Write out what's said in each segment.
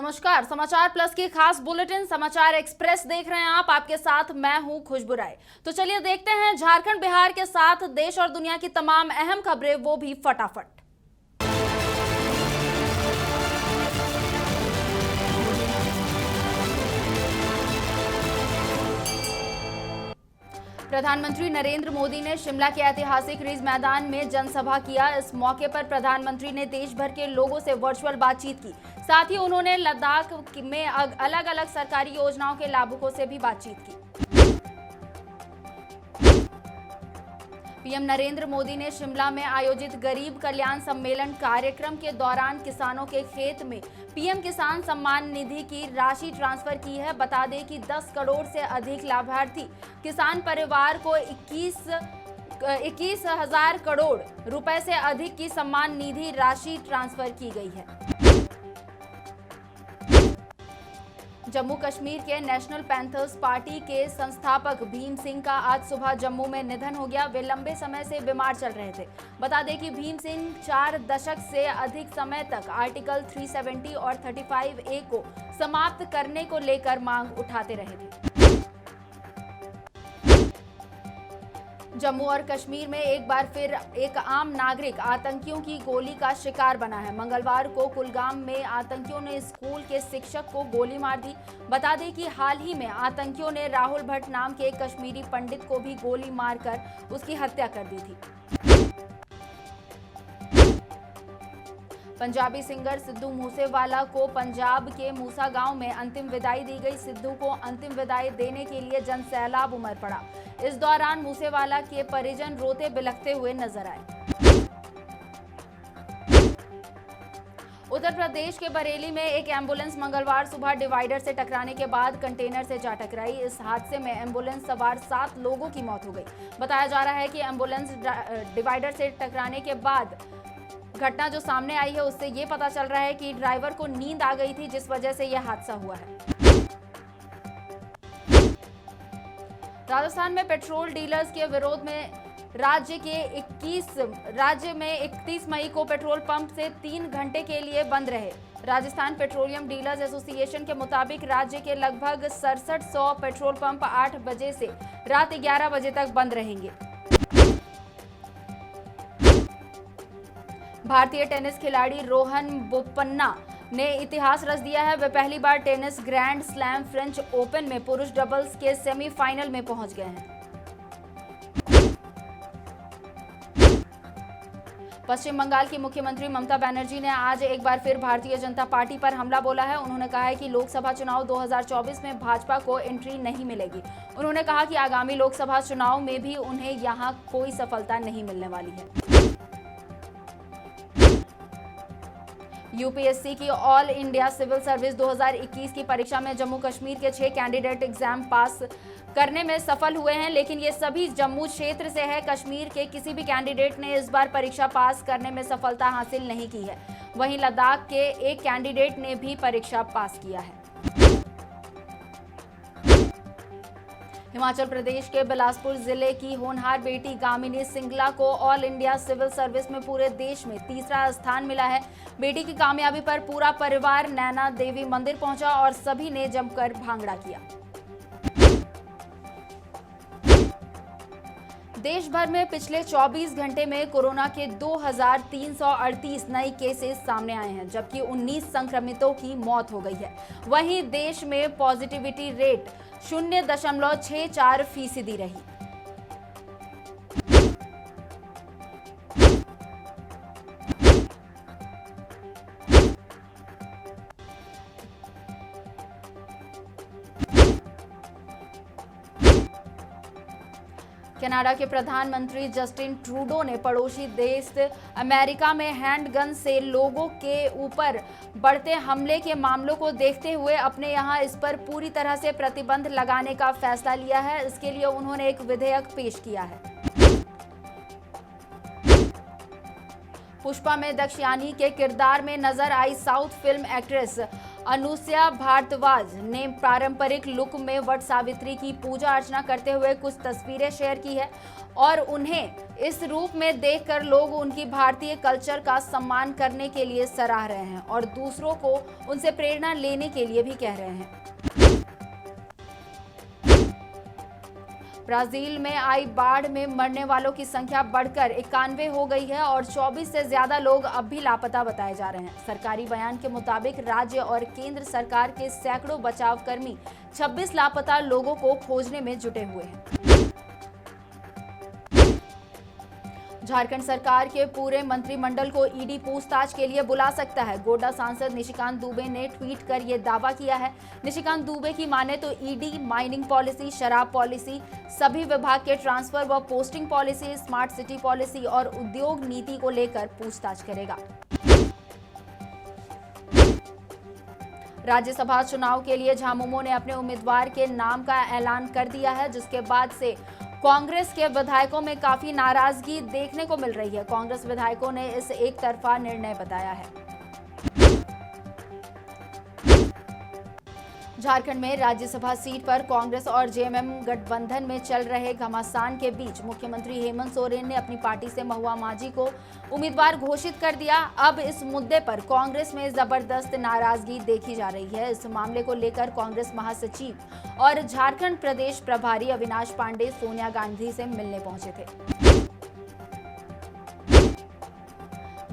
नमस्कार, समाचार प्लस की खास बुलेटिन समाचार एक्सप्रेस देख रहे हैं आप। आपके साथ मैं हूं खुशबू राय। तो चलिए देखते हैं झारखंड बिहार के साथ देश और दुनिया की तमाम अहम खबरें, वो भी फटाफट। प्रधानमंत्री नरेंद्र मोदी ने शिमला के ऐतिहासिक रिज मैदान में जनसभा किया। इस मौके पर प्रधानमंत्री ने देश भर के लोगों से वर्चुअल बातचीत की। साथ ही उन्होंने लद्दाख में अलग अलग सरकारी योजनाओं के लाभुकों से भी बातचीत की। पीएम नरेंद्र मोदी ने शिमला में आयोजित गरीब कल्याण सम्मेलन कार्यक्रम के दौरान किसानों के खेत में पीएम किसान सम्मान निधि की राशि ट्रांसफर की है। बता दें कि 10 करोड़ से अधिक लाभार्थी किसान परिवार को 21,000 करोड़ रुपए से अधिक की सम्मान निधि राशि ट्रांसफर की गई है। जम्मू कश्मीर के नेशनल पैंथर्स पार्टी के संस्थापक भीम सिंह का आज सुबह जम्मू में निधन हो गया। वे लंबे समय से बीमार चल रहे थे। बता दें कि भीम सिंह 4 दशक से अधिक समय तक आर्टिकल 370 और 35A को समाप्त करने को लेकर मांग उठाते रहे थे। जम्मू और कश्मीर में एक बार फिर एक आम नागरिक आतंकियों की गोली का शिकार बना है। मंगलवार को कुलगाम में आतंकियों ने स्कूल के शिक्षक को गोली मार दी। बता दें कि हाल ही में आतंकियों ने राहुल भट्ट नाम के एक कश्मीरी पंडित को भी गोली मारकर उसकी हत्या कर दी थी। पंजाबी सिंगर सिद्धू मूसेवाला को पंजाब के मूसा गांव में अंतिम विदाई दी गई। सिद्धू को अंतिम विदाई देने के लिए जनसैलाब उमड़ पड़ा। इस दौरान मूसेवाला के परिजन रोते बिलखते हुए नजर आए। उत्तर प्रदेश के बरेली में एक एम्बुलेंस मंगलवार सुबह डिवाइडर से टकराने के बाद कंटेनर से जा टकराई। इस हादसे में एम्बुलेंस सवार 7 लोगों की मौत हो गई। बताया जा रहा है कि एम्बुलेंस डिवाइडर से टकराने के बाद घटना जो सामने आई है उससे ये पता चल रहा है कि ड्राइवर को नींद आ गई थी, जिस वजह से यह हादसा हुआ है। राजस्थान में पेट्रोल डीलर्स के विरोध में राज्य में 31 मई को पेट्रोल पंप से 3 घंटे के लिए बंद रहे। राजस्थान पेट्रोलियम डीलर्स एसोसिएशन के मुताबिक राज्य के लगभग 6700 पेट्रोल पंप 8 बजे से रात 11 बजे तक बंद रहेंगे। भारतीय टेनिस खिलाड़ी रोहन बोपन्ना ने इतिहास रच दिया है। वे पहली बार tennis grand slam French open में पुरुष डबल्स के सेमीफाइनल में पहुंच गए हैं। पश्चिम बंगाल की मुख्यमंत्री ममता बनर्जी ने आज एक बार फिर भारतीय जनता पार्टी पर हमला बोला है। उन्होंने कहा है कि लोकसभा चुनाव 2024 में भाजपा को एंट्री नहीं मिलेगी। उन्होंने कहा कि आगामी लोकसभा चुनाव में भी उन्हें यहां कोई सफलता नहीं मिलने वाली है। यूपीएससी की ऑल इंडिया सिविल सर्विस 2021 की परीक्षा में जम्मू कश्मीर के 6 कैंडिडेट एग्जाम पास करने में सफल हुए हैं, लेकिन ये सभी जम्मू क्षेत्र से है। कश्मीर के किसी भी कैंडिडेट ने इस बार परीक्षा पास करने में सफलता हासिल नहीं की है। वहीं लद्दाख के एक कैंडिडेट ने भी परीक्षा पास किया है। हिमाचल प्रदेश के बिलासपुर जिले की होनहार बेटी गामिनी सिंगला को ऑल इंडिया सिविल सर्विस में पूरे देश में तीसरा स्थान मिला है। बेटी की कामयाबी पर पूरा परिवार नैना देवी मंदिर पहुंचा और सभी ने जमकर भांगड़ा किया। देश भर में पिछले 24 घंटे में कोरोना के 2338 नए केसेस सामने आए हैं, जबकि 19 संक्रमितों की मौत हो गई है। वहीं देश में पॉजिटिविटी रेट 0.64% रही। कनाडा के प्रधानमंत्री जस्टिन ट्रूडो ने पड़ोसी देश अमेरिका में हैंडगन से लोगों के ऊपर बढ़ते हमले के मामलों को देखते हुए अपने यहां इस पर पूरी तरह से प्रतिबंध लगाने का फैसला लिया है। इसके लिए उन्होंने एक विधेयक पेश किया है। पुष्पा में दक्षयानी के किरदार में नजर आई south film actress Anusuya Bharadwaj ने पारंपरिक लुक में वट सावित्री की पूजा अर्चना करते हुए कुछ तस्वीरें शेयर की है और उन्हें इस रूप में देखकर लोग उनकी भारतीय कल्चर का सम्मान करने के लिए सराह रहे हैं और दूसरों को उनसे प्रेरणा लेने के लिए भी कह रहे हैं। ब्राजील में आई बाढ़ में मरने वालों की संख्या बढ़कर 91 हो गई है और 24 से ज्यादा लोग अब भी लापता बताए जा रहे हैं। सरकारी बयान के मुताबिक राज्य और केंद्र सरकार के सैकड़ों बचाव कर्मी 26 लापता लोगों को खोजने में जुटे हुए हैं। झारखंड सरकार के पूरे मंत्रिमंडल को ईडी पूछताछ के लिए बुला सकता है। गोड्डा सांसद निशिकांत दुबे ने ट्वीट कर यह दावा किया है। निशिकांत दुबे की माने तो ईडी माइनिंग पॉलिसी, शराब पॉलिसी, सभी विभाग के ट्रांसफर व posting policy, smart city policy और उद्योग नीति को लेकर पूछताछ करेगा। राज्यसभा चुनाव के लिए झामुमो ने अपने उम्मीदवार के नाम का ऐलान कर दिया है, जिसके बाद से कांग्रेस के विधायकों में काफी नाराजगी देखने को मिल रही है। कांग्रेस विधायकों ने इस एक तरफा निर्णय बताया है। झारखंड में राज्यसभा सीट पर कांग्रेस और जेएमएम गठबंधन में चल रहे घमासान के बीच मुख्यमंत्री हेमंत सोरेन ने अपनी पार्टी से महुआ माझी को उम्मीदवार घोषित कर दिया। अब इस मुद्दे पर कांग्रेस में जबरदस्त नाराजगी देखी जा रही है। इस मामले को लेकर कांग्रेस महासचिव और झारखंड प्रदेश प्रभारी अविनाश पांडे सोनिया गांधी से मिलने पहुंचे थे।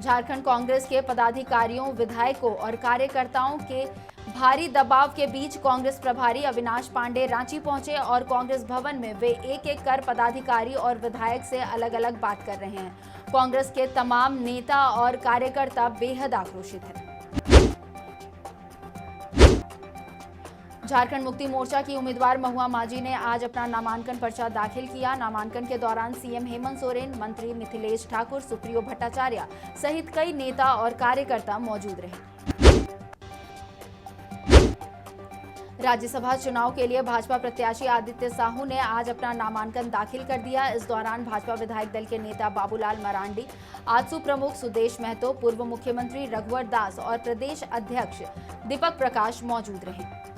झारखंड कांग्रेस के पदाधिकारियों, विधायकों और कार्यकर्ताओं के भारी दबाव के बीच कांग्रेस प्रभारी अविनाश पांडे रांची पहुंचे और कांग्रेस भवन में वे एक एक कर पदाधिकारी और विधायक से अलग अलग बात कर रहे हैं। कांग्रेस के तमाम नेता और कार्यकर्ता बेहद आक्रोशित हैं। झारखंड मुक्ति मोर्चा की उम्मीदवार महुआ माझी ने आज अपना नामांकन पर्चा दाखिल किया। नामांकन के दौरान सीएम हेमंत सोरेन, मंत्री मिथिलेश ठाकुर, सुप्रियो भट्टाचार्य सहित कई नेता और कार्यकर्ता मौजूद रहे। राज्यसभा चुनाव के लिए भाजपा प्रत्याशी आदित्य साहू ने आज अपना नामांकन दाखिल कर दिया। इस दौरान भाजपा विधायक दल के नेता बाबूलाल मरांडी, आजसू प्रमुख सुदेश महतो, पूर्व मुख्यमंत्री रघुवर दास और प्रदेश अध्यक्ष दीपक प्रकाश मौजूद रहे।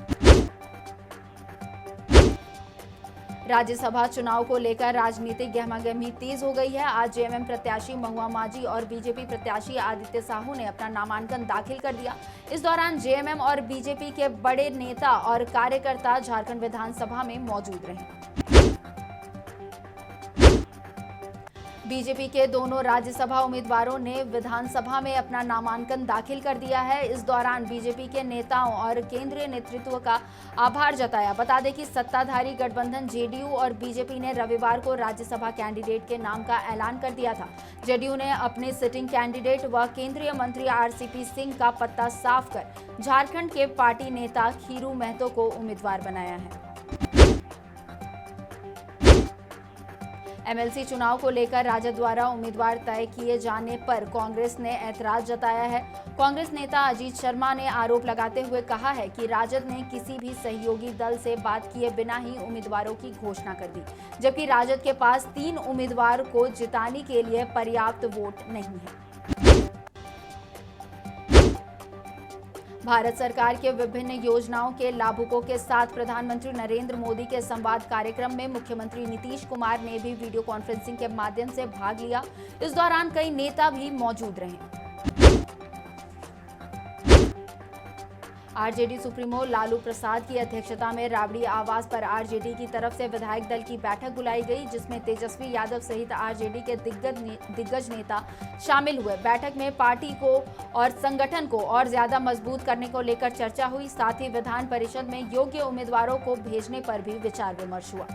राज्यसभा चुनाव को लेकर राजनीतिक गहमागहमी तेज हो गई है। आज जेएमएम प्रत्याशी महुआ माझी और बीजेपी प्रत्याशी आदित्य साहू ने अपना नामांकन दाखिल कर दिया। इस दौरान जेएमएम और बीजेपी के बड़े नेता और कार्यकर्ता झारखंड विधानसभा में मौजूद रहे। बीजेपी के दोनों राज्यसभा उम्मीदवारों ने विधानसभा में अपना नामांकन दाखिल कर दिया है। इस दौरान बीजेपी के नेताओं और केंद्रीय नेतृत्व का आभार जताया। बता दें कि सत्ताधारी गठबंधन जेडीयू और बीजेपी ने रविवार को राज्यसभा कैंडिडेट के नाम का ऐलान कर दिया था। जेडीयू ने अपने सिटिंग कैंडिडेट व केंद्रीय मंत्री आरसीपी सिंह का पत्ता साफ कर झारखंड के पार्टी नेता खीरू महतो को उम्मीदवार बनाया है। एमएलसी चुनाव को लेकर राजद द्वारा उम्मीदवार तय किए जाने पर कांग्रेस ने ऐतराज जताया है। कांग्रेस नेता अजीत शर्मा ने आरोप लगाते हुए कहा है कि राजद ने किसी भी सहयोगी दल से बात किए बिना ही उम्मीदवारों की घोषणा कर दी, जबकि राजद के पास 3 उम्मीदवार को जिताने के लिए पर्याप्त वोट नहीं है। भारत सरकार के विभिन्न योजनाओं के लाभुकों के साथ प्रधानमंत्री नरेंद्र मोदी के संवाद कार्यक्रम में मुख्यमंत्री नीतीश कुमार ने भी वीडियो कॉन्फ्रेंसिंग के माध्यम से भाग लिया। इस दौरान कई नेता भी मौजूद रहे। आरजेडी सुप्रीमो लालू प्रसाद की अध्यक्षता में राबड़ी आवास पर आरजेडी की तरफ से विधायक दल की बैठक बुलाई गई, जिसमें तेजस्वी यादव सहित आरजेडी के दिग्गज नेता शामिल हुए। बैठक में पार्टी को और संगठन को और ज्यादा मजबूत करने को लेकर चर्चा हुई। साथ ही विधान परिषद में योग्य उम्मीदवारों को भेजने पर भी विचार विमर्श हुआ।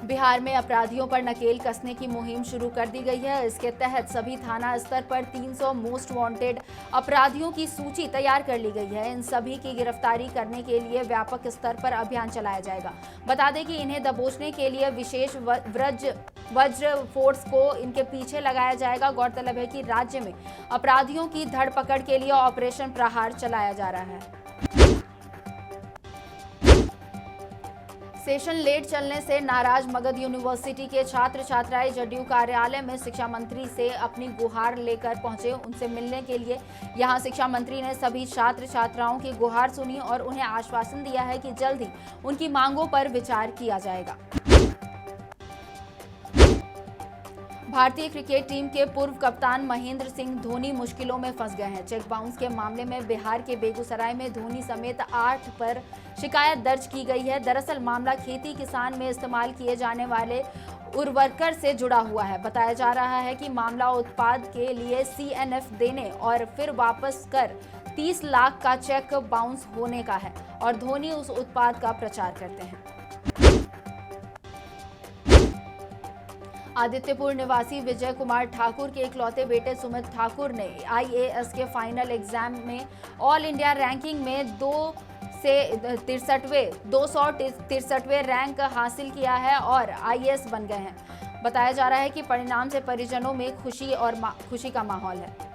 बिहार में अपराधियों पर नकेल कसने की मुहिम शुरू कर दी गई है। इसके तहत सभी थाना स्तर पर 300 मोस्ट वांटेड अपराधियों की सूची तैयार कर ली गई है। इन सभी की गिरफ्तारी करने के लिए व्यापक स्तर पर अभियान चलाया जाएगा। बता दें कि इन्हें दबोचने के लिए विशेष वज्र फोर्स को इनके पीछे लगाया जाएगा। गौरतलब है कि राज्य में अपराधियों की धरपकड़ के लिए ऑपरेशन प्रहार चलाया जा रहा है। सेशन लेट चलने से नाराज मगध यूनिवर्सिटी के छात्र छात्राएं जदयू कार्यालय में शिक्षा मंत्री से अपनी गुहार लेकर पहुंचे। उनसे मिलने के लिए यहां शिक्षा मंत्री ने सभी छात्र छात्राओं की गुहार सुनी और उन्हें आश्वासन दिया है कि जल्द ही उनकी मांगों पर विचार किया जाएगा। भारतीय क्रिकेट टीम के पूर्व कप्तान महेंद्र सिंह धोनी मुश्किलों में फंस गए हैं। चेक बाउंस के मामले में बिहार के बेगूसराय में धोनी समेत 8 पर शिकायत दर्ज की गई है। दरअसल मामला खेती किसान में इस्तेमाल किए जाने वाले उर्वरक से जुड़ा हुआ है। बताया जा रहा है कि मामला उत्पाद के लिए CNF देने और फिर वापस कर 30 लाख का चेक बाउंस होने का है और धोनी उस उत्पाद का प्रचार करते हैं। आदित्यपुर निवासी विजय कुमार ठाकुर के इकलौते बेटे सुमित ठाकुर ने IAS के फाइनल एग्जाम में ऑल इंडिया रैंकिंग में 263वें रैंक हासिल किया है और IAS बन गए हैं। बताया जा रहा है कि परिणाम से परिजनों में खुशी का माहौल है।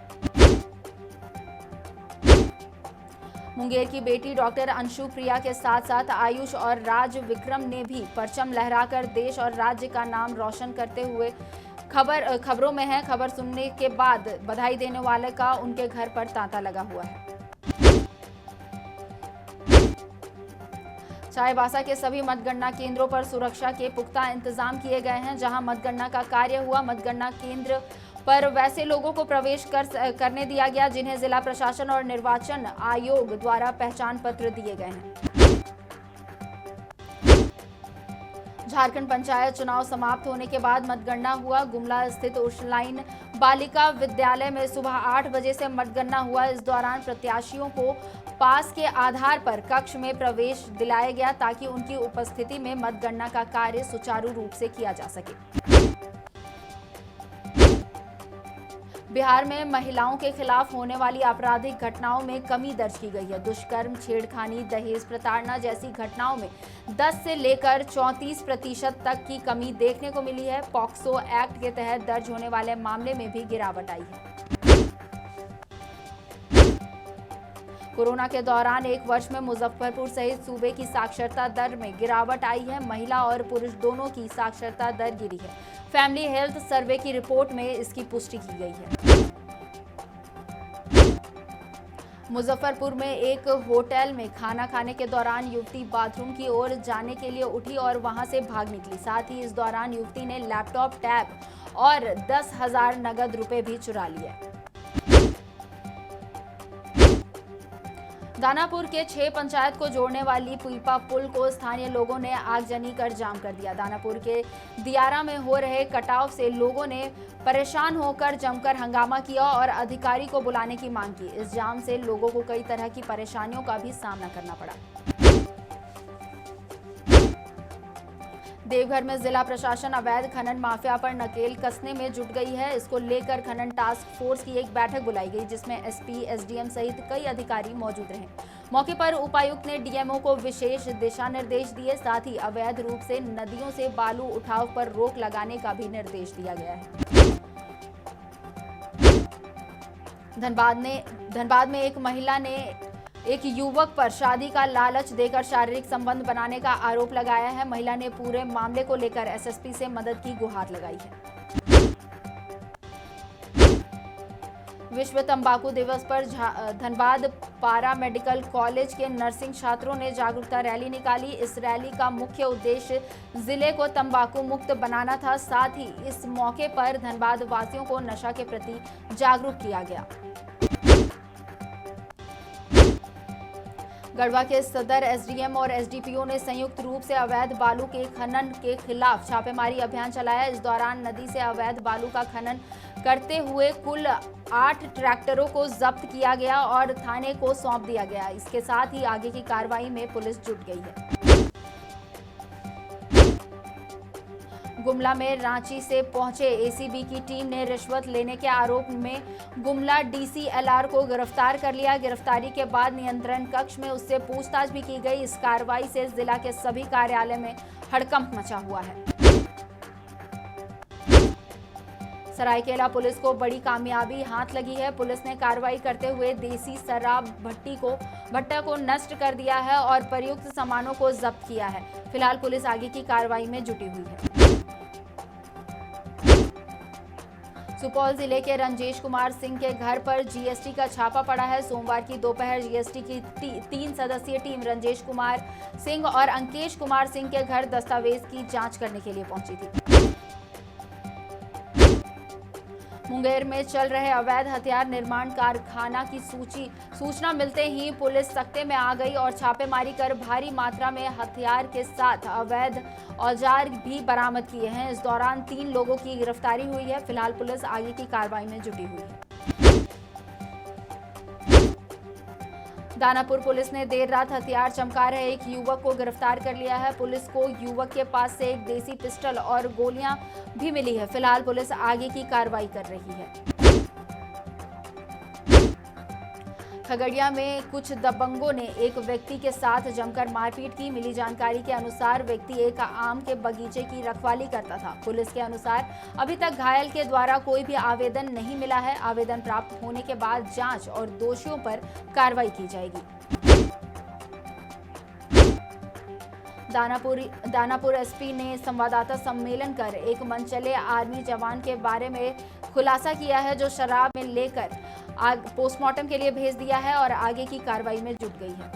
मुंगेर की बेटी डॉक्टर अंशु प्रिया के साथ साथ आयुष और राज विक्रम ने भी परचम लहराकर देश और राज्य का नाम रोशन करते हुए खबरों में है। खबर सुनने के बाद बधाई देने वाले का उनके घर पर तांता लगा हुआ है। चाईबासा के सभी मतगणना केंद्रों पर सुरक्षा के पुख्ता इंतजाम किए गए हैं। जहां मतगणना का कार्य हुआ, मतगणना केंद्र पर वैसे लोगों को प्रवेश करने दिया गया जिन्हें जिला प्रशासन और निर्वाचन आयोग द्वारा पहचान पत्र दिए गए हैं। झारखंड पंचायत चुनाव समाप्त होने के बाद मतगणना हुआ। गुमला स्थित उर्सुलाइन बालिका विद्यालय में सुबह 8 बजे से मतगणना हुआ। इस दौरान प्रत्याशियों को पास के आधार पर कक्ष में प्रवेश दिलाया गया ताकि उनकी उपस्थिति में मतगणना का कार्य सुचारू रूप से किया जा सके। बिहार में महिलाओं के खिलाफ होने वाली आपराधिक घटनाओं में कमी दर्ज की गई है। दुष्कर्म, छेड़खानी, दहेज प्रताड़ना जैसी घटनाओं में 10 से लेकर 34% तक की कमी देखने को मिली है। पॉक्सो एक्ट के तहत दर्ज होने वाले मामले में भी गिरावट आई है। कोरोना के दौरान एक वर्ष में मुजफ्फरपुर सहित सूबे की साक्षरता दर में गिरावट आई है। महिला और पुरुष दोनों की साक्षरता दर गिरी है। फैमिली हेल्थ सर्वे की रिपोर्ट में इसकी पुष्टि की गई है। मुजफ्फरपुर में एक होटल में खाना खाने के दौरान युवती बाथरूम की ओर जाने के लिए उठी और वहां से भाग निकली। साथ ही इस दौरान युवती ने लैपटॉप, टैब और 10,000 नगद रुपए भी चुरा लिए। दानापुर के 6 पंचायत को जोड़ने वाली पुईपा पुल को स्थानीय लोगों ने आगजनी कर जाम कर दिया। दानापुर के दियारा में हो रहे कटाव से लोगों ने परेशान होकर जमकर हंगामा किया और अधिकारी को बुलाने की मांग की। इस जाम से लोगों को कई तरह की परेशानियों का भी सामना करना पड़ा। देवघर में जिला प्रशासन अवैध खनन माफिया पर नकेल कसने में जुट गई है। इसको लेकर खनन टास्क फोर्स की एक बैठक बुलाई गई जिसमें SP, SDM सहित कई अधिकारी मौजूद रहे। मौके पर उपायुक्त ने DMO को विशेष दिशा निर्देश दिए। साथ ही अवैध रूप से नदियों से बालू उठाव पर रोक लगाने का भी निर्देश दिया गया है। धनबाद में एक महिला ने एक युवक पर शादी का लालच देकर शारीरिक संबंध बनाने का आरोप लगाया है। महिला ने पूरे मामले को लेकर SSP से मदद की गुहार लगाई है। विश्व तंबाकू दिवस पर धनबाद पारा मेडिकल कॉलेज के नर्सिंग छात्रों ने जागरूकता रैली निकाली। इस रैली का मुख्य उद्देश्य जिले को तंबाकू मुक्त बनाना था। साथ ही इस मौके पर धनबाद वासियों को नशा के प्रति जागरूक किया गया। गढ़वा के सदर SDM और SDPO ने संयुक्त रूप से अवैध बालू के खनन के खिलाफ छापेमारी अभियान चलाया। इस दौरान नदी से अवैध बालू का खनन करते हुए कुल 8 ट्रैक्टरों को जब्त किया गया और थाने को सौंप दिया गया। इसके साथ ही आगे की कार्रवाई में पुलिस जुट गई है। गुमला में रांची से पहुंचे ACB की टीम ने रिश्वत लेने के आरोप में गुमला DCLR को गिरफ्तार कर लिया। गिरफ्तारी के बाद नियंत्रण कक्ष में उससे पूछताछ भी की गई। इस कार्रवाई से जिला के सभी कार्यालय में हड़कंप मचा हुआ है। सरायकेला पुलिस को बड़ी कामयाबी हाथ लगी है। पुलिस ने कार्रवाई करते हुए देसी शराब भट्टी को भट्टा को नष्ट कर दिया है और प्रयुक्त सामानों को जब्त किया है। फिलहाल पुलिस आगे की कार्रवाई में जुटी हुई है। सुपौल जिले के रंजेश कुमार सिंह के घर पर जीएसटी का छापा पड़ा है। सोमवार की दोपहर जीएसटी की 3 सदस्यीय टीम रंजेश कुमार सिंह और अंकेश कुमार सिंह के घर दस्तावेज की जांच करने के लिए पहुंची थी। मुंगेर में चल रहे अवैध हथियार निर्माण कारखाना की सूचना मिलते ही पुलिस सख्ते में आ गई और छापेमारी कर भारी मात्रा में हथियार के साथ अवैध औजार भी बरामद किए हैं। इस दौरान 3 लोगों की गिरफ्तारी हुई है। फिलहाल पुलिस आगे की कार्रवाई में जुटी हुई है। दानापुर पुलिस ने देर रात हथियार चमका रहे एक युवक को गिरफ्तार कर लिया है। पुलिस को युवक के पास से एक देसी पिस्टल और गोलियां भी मिली है। फिलहाल पुलिस आगे की कार्रवाई कर रही है। खगड़िया में कुछ दबंगों ने एक व्यक्ति के साथ जमकर मारपीट की। मिली जानकारी के अनुसार व्यक्ति एक आम के बगीचे की रखवाली करता था। पुलिस के अनुसार अभी तक घायल के द्वारा कोई भी आवेदन नहीं मिला है। आवेदन प्राप्त होने के बाद जांच और दोषियों पर कार्रवाई की जाएगी। दानापुर एसपी ने संवाददाता सम्मेलन कर एक मनचले आर्मी जवान के बारे में खुलासा किया है, जो शराब में लेकर पोस्टमार्टम के लिए भेज दिया है और आगे की कार्रवाई में जुट गई है।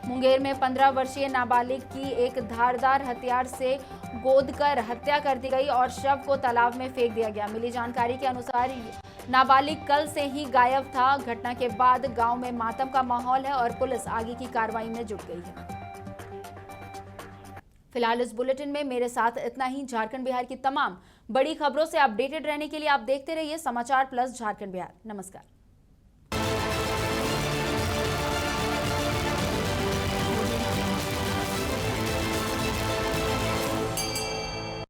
मुंगेर में 15 वर्षीय नाबालिग की एक धारदार हथियार से गोदकर हत्या कर दी गई और शव को तालाब में फेंक दिया गया। मिली जानकारी के अनुसार नाबालिग कल से ही गायब था। घटना के बाद गांव में मातम का माहौल है और पुलिस आगे की कार्रवाई में जुट गई है। फिलहाल इस बुलेटिन में मेरे साथ इतना ही। झारखंड बिहार की तमाम बड़ी खबरों से अपडेटेड रहने के लिए आप देखते रहिए समाचार प्लस झारखंड बिहार। नमस्कार।